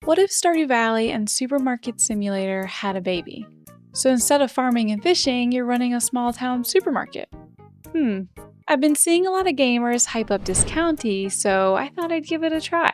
What if Stardew Valley and Supermarket Simulator had a baby? So instead of farming and fishing, you're running a small town supermarket. I've been seeing a lot of gamers hype up Discounty, so I thought I'd give it a try.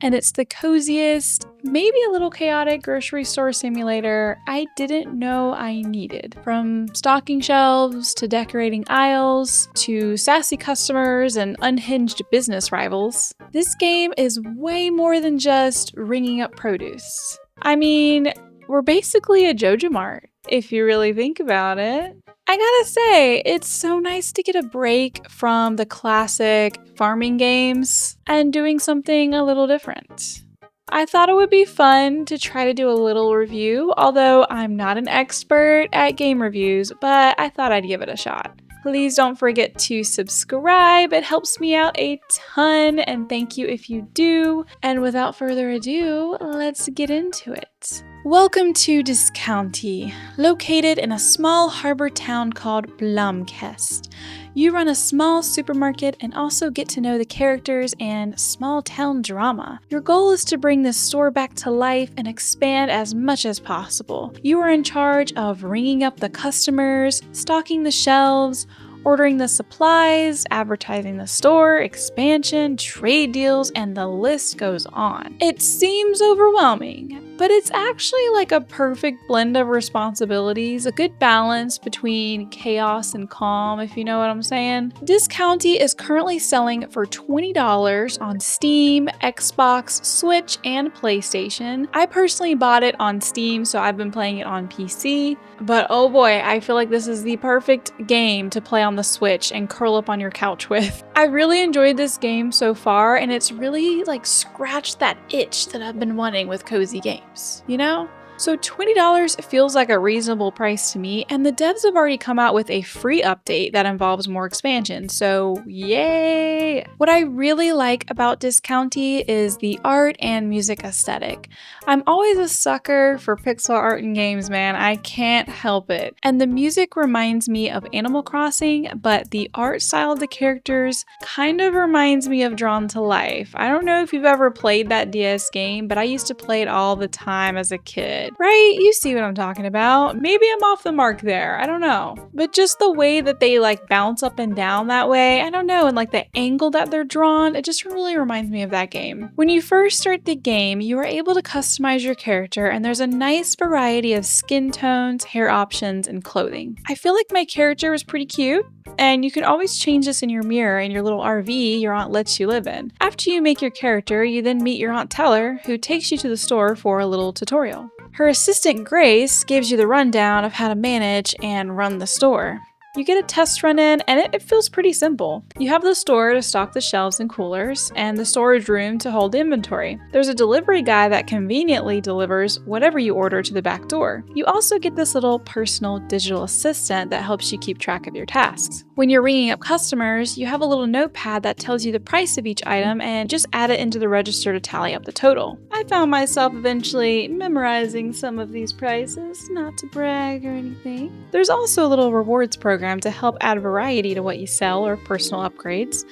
And it's the coziest, maybe a little chaotic grocery store simulator I didn't know I needed. From stocking shelves to decorating aisles to sassy customers and unhinged business rivals, this game is way more than just ringing up produce. I mean, we're basically a Jojo Mart, if you really think about it. I gotta say, it's so nice to get a break from the classic farming games and doing something a little different. I thought it would be fun to try to do a little review, although I'm not an expert at game reviews, but I thought I'd give it a shot. Please don't forget to subscribe, it helps me out a ton, and thank you if you do. And without further ado, let's get into it. Welcome to Discounty, located in a small harbor town called Blomkest. You run a small supermarket and also get to know the characters and small town drama. Your goal is to bring this store back to life and expand as much as possible. You are in charge of ringing up the customers, stocking the shelves, ordering the supplies, advertising the store, expansion, trade deals, and the list goes on. It seems overwhelming, but it's actually like a perfect blend of responsibilities, a good balance between chaos and calm, if you know what I'm saying. Discounty is currently selling for $20 on Steam, Xbox, Switch, and PlayStation. I personally bought it on Steam, so I've been playing it on PC. But oh boy, I feel like this is the perfect game to play on the Switch and curl up on your couch with. I really enjoyed this game so far, and it's really like scratched that itch that I've been wanting with cozy games, you know? So $20 feels like a reasonable price to me, and the devs have already come out with a free update that involves more expansion, so yay! What I really like about Discounty is the art and music aesthetic. I'm always a sucker for pixel art in games, man. I can't help it. And the music reminds me of Animal Crossing, but the art style of the characters kind of reminds me of Drawn to Life. I don't know if you've ever played that DS game, but I used to play it all the time as a kid. Right? You see what I'm talking about. Maybe I'm off the mark there. I don't know. But just the way that they like bounce up and down that way, I don't know, and like the angle that they're drawn, it just really reminds me of that game. When you first start the game, you are able to customize your character, and there's a nice variety of skin tones, hair options, and clothing. I feel like my character was pretty cute, and you can always change this in your mirror in your little RV your aunt lets you live in. After you make your character, you then meet your Aunt Teller, who takes you to the store for a little tutorial. Her assistant Grace gives you the rundown of how to manage and run the store. You get a test run in, and it feels pretty simple. You have the store to stock the shelves and coolers, and the storage room to hold inventory. There's a delivery guy that conveniently delivers whatever you order to the back door. You also get this little personal digital assistant that helps you keep track of your tasks. When you're ringing up customers, you have a little notepad that tells you the price of each item and just add it into the register to tally up the total. I found myself eventually memorizing some of these prices, not to brag or anything. There's also a little rewards program to help add variety to what you sell or personal upgrades.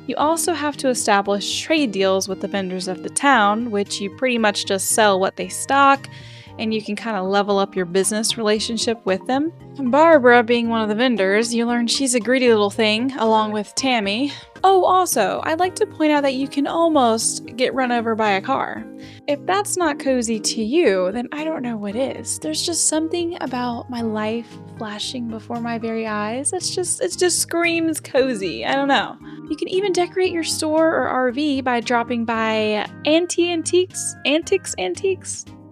You also have to establish trade deals with the vendors of the town, which you pretty much just sell what they stock, and you can kind of level up your business relationship with them. Barbara being one of the vendors, you learn she's a greedy little thing, along with Tammy. Oh, also, I'd like to point out that you can almost get run over by a car. If that's not cozy to you, then I don't know what is. There's just something about my life flashing before my very eyes. It just screams cozy. I don't know. You can even decorate your store or RV by dropping by Antiques.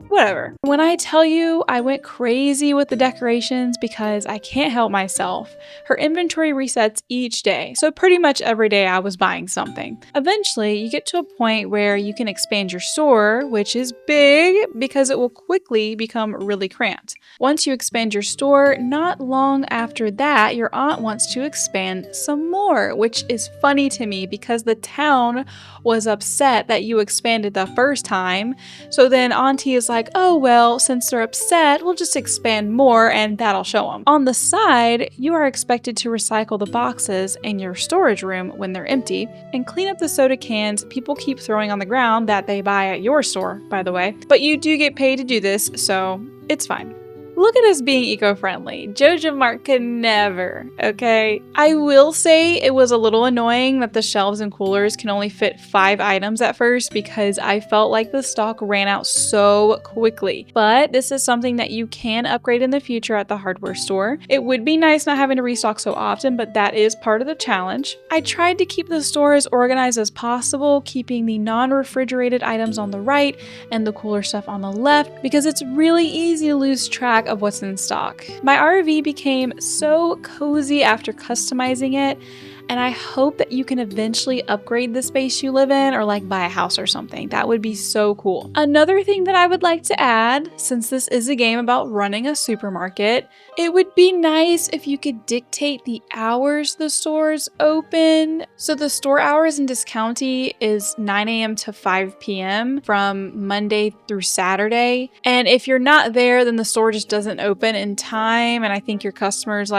Whatever. When I tell you I went crazy with the decorations because I can't help myself. Her inventory resets each day, so pretty much every day I was buying something. Eventually, you get to a point where you can expand your store, which is big because it will quickly become really cramped. Once you expand your store, not long after that, your aunt wants to expand some more, which is funny to me because the town was upset that you expanded the first time. So then Auntie is like, like, oh, well, since they're upset, we'll just expand more and that'll show them. On the side, you are expected to recycle the boxes in your storage room when they're empty and clean up the soda cans people keep throwing on the ground that they buy at your store, by the way. But you do get paid to do this, so it's fine. Look at us being eco-friendly. Jojo Mart could never, okay? I will say it was a little annoying that the shelves and coolers can only fit 5 items at first because I felt like the stock ran out so quickly. But this is something that you can upgrade in the future at the hardware store. It would be nice not having to restock so often, but that is part of the challenge. I tried to keep the store as organized as possible, keeping the non-refrigerated items on the right and the cooler stuff on the left because it's really easy to lose track of what's in stock. My RV became so cozy after customizing it, and I hope that you can eventually upgrade the space you live in or like buy a house or something. That would be so cool. Another thing that I would like to add, since this is a game about running a supermarket, it would be nice if you could dictate the hours the store's open. So the store hours in Discounty is 9 a.m. to 5 p.m. from Monday through Saturday. And if you're not there, then the store just doesn't open in time. And I think your customers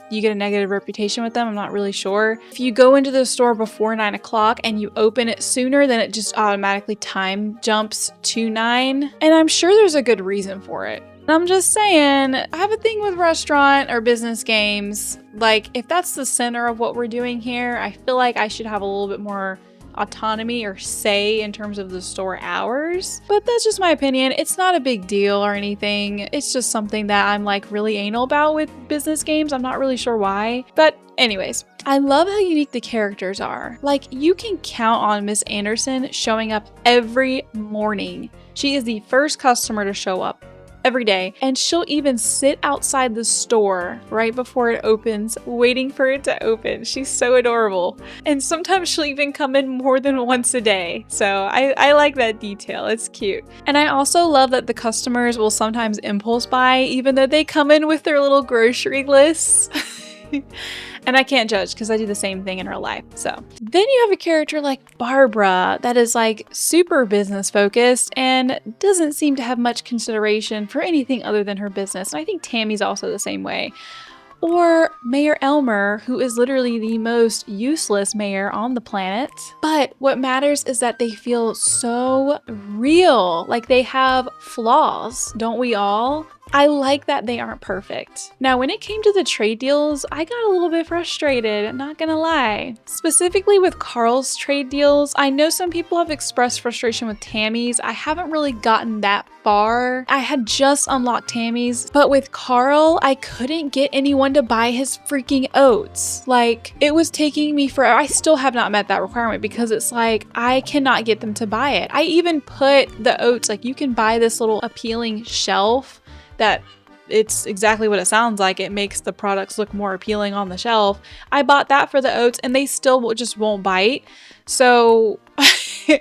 you get a negative reputation with them. I'm not really sure. If you go into the store before 9 o'clock and you open it sooner, then it just automatically time jumps to 9. And I'm sure there's a good reason for it. I'm just saying, I have a thing with restaurant or business games. Like, if that's the center of what we're doing here, I feel like I should have a little bit more autonomy or say in terms of the store hours. But that's just my opinion. It's not a big deal or anything. It's just something that I'm really anal about with business games. I'm not really sure why. But anyways, I love how unique the characters are. You can count on Miss Anderson showing up every morning. She is the first customer to show up every day, and she'll even sit outside the store right before it opens, waiting for it to open. She's so adorable. And sometimes she'll even come in more than once a day. So I like that detail. It's cute. And I also love that the customers will sometimes impulse buy, even though they come in with their little grocery lists. And I can't judge because I do the same thing in real life. So then you have a character like Barbara that is super business focused and doesn't seem to have much consideration for anything other than her business. And I think Tammy's also the same way. Or Mayor Elmer, who is literally the most useless mayor on the planet. But what matters is that they feel so real. They have flaws, don't we all? I like that they aren't perfect. Now, when it came to the trade deals, I got a little bit frustrated, not gonna lie. Specifically with Carl's trade deals, I know some people have expressed frustration with Tammy's. I haven't really gotten that far. I had just unlocked Tammy's, but with Carl, I couldn't get anyone to buy his freaking oats. It was taking me forever. I still have not met that requirement because it's I cannot get them to buy it. I even put the oats, you can buy this little appealing shelf that it's exactly what it sounds like. It makes the products look more appealing on the shelf. I bought that for the oats and they still just won't bite. So I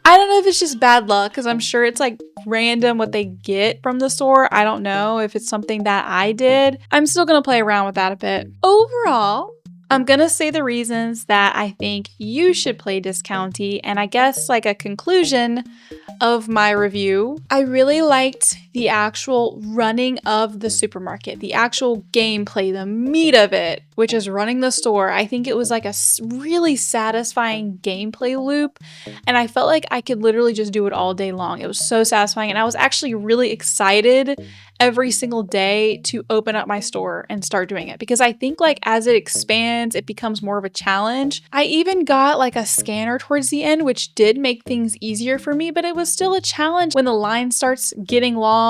don't know if it's just bad luck because I'm sure it's random what they get from the store. I don't know if it's something that I did. I'm still going to play around with that a bit. Overall, I'm going to say the reasons that I think you should play Discounty, and I guess a conclusion of my review. I really liked the actual running of the supermarket, the actual gameplay, the meat of it, which is running the store. I think it was a really satisfying gameplay loop, and I felt like I could literally just do it all day long. It was so satisfying, and I was actually really excited every single day to open up my store and start doing it because I think as it expands, it becomes more of a challenge. I even got a scanner towards the end, which did make things easier for me, but it was still a challenge when the line starts getting long.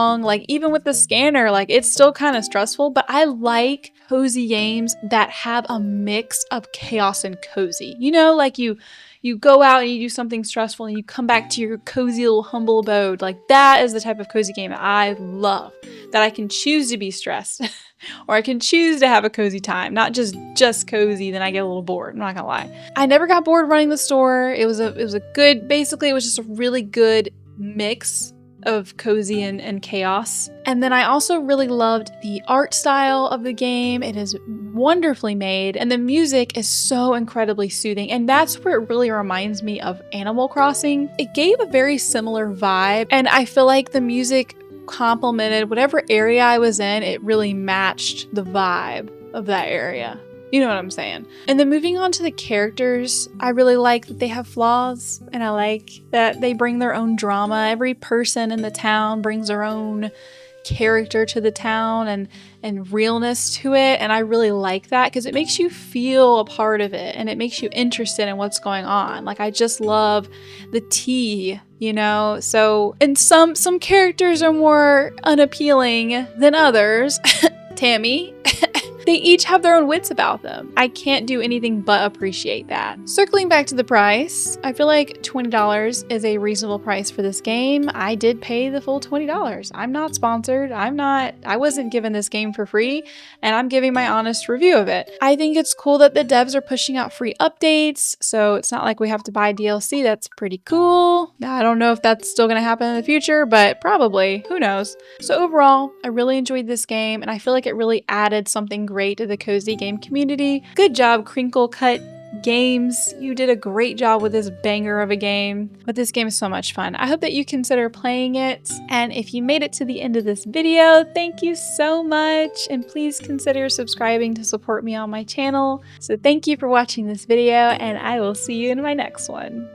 Even with the scanner, it's still kind of stressful, but I like cozy games that have a mix of chaos and cozy. You go out and you do something stressful and you come back to your cozy little humble abode. That is the type of cozy game I love, that I can choose to be stressed or I can choose to have a cozy time, not just cozy, then I get a little bored. I'm not gonna lie. I never got bored running the store. It was a good, basically it was just a really good mix of cozy and chaos. And then I also really loved the art style of the game. It is wonderfully made, and the music is so incredibly soothing. And that's where it really reminds me of Animal Crossing. It gave a very similar vibe, and I feel like the music complemented whatever area I was in. It really matched the vibe of that area. You know what I'm saying? And then moving on to the characters, I really like that they have flaws, and I like that they bring their own drama. Every person in the town brings their own character to the town and realness to it, and I really like that because it makes you feel a part of it and it makes you interested in what's going on. Like, I just love the tea, you know? So, and some characters are more unappealing than others. Tammy. They each have their own wits about them. I can't do anything but appreciate that. Circling back to the price, I feel like $20 is a reasonable price for this game. I did pay the full $20. I'm not sponsored. I wasn't given this game for free, and I'm giving my honest review of it. I think it's cool that the devs are pushing out free updates, so it's not like we have to buy DLC. That's pretty cool. I don't know if that's still gonna happen in the future, but probably, who knows? So overall, I really enjoyed this game, and I feel like it really added something great to the cozy game community. Good job, Crinkle Cut Games. You did a great job with this banger of a game. But this game is so much fun. I hope that you consider playing it. And if you made it to the end of this video, thank you so much. And please consider subscribing to support me on my channel. So thank you for watching this video, and I will see you in my next one.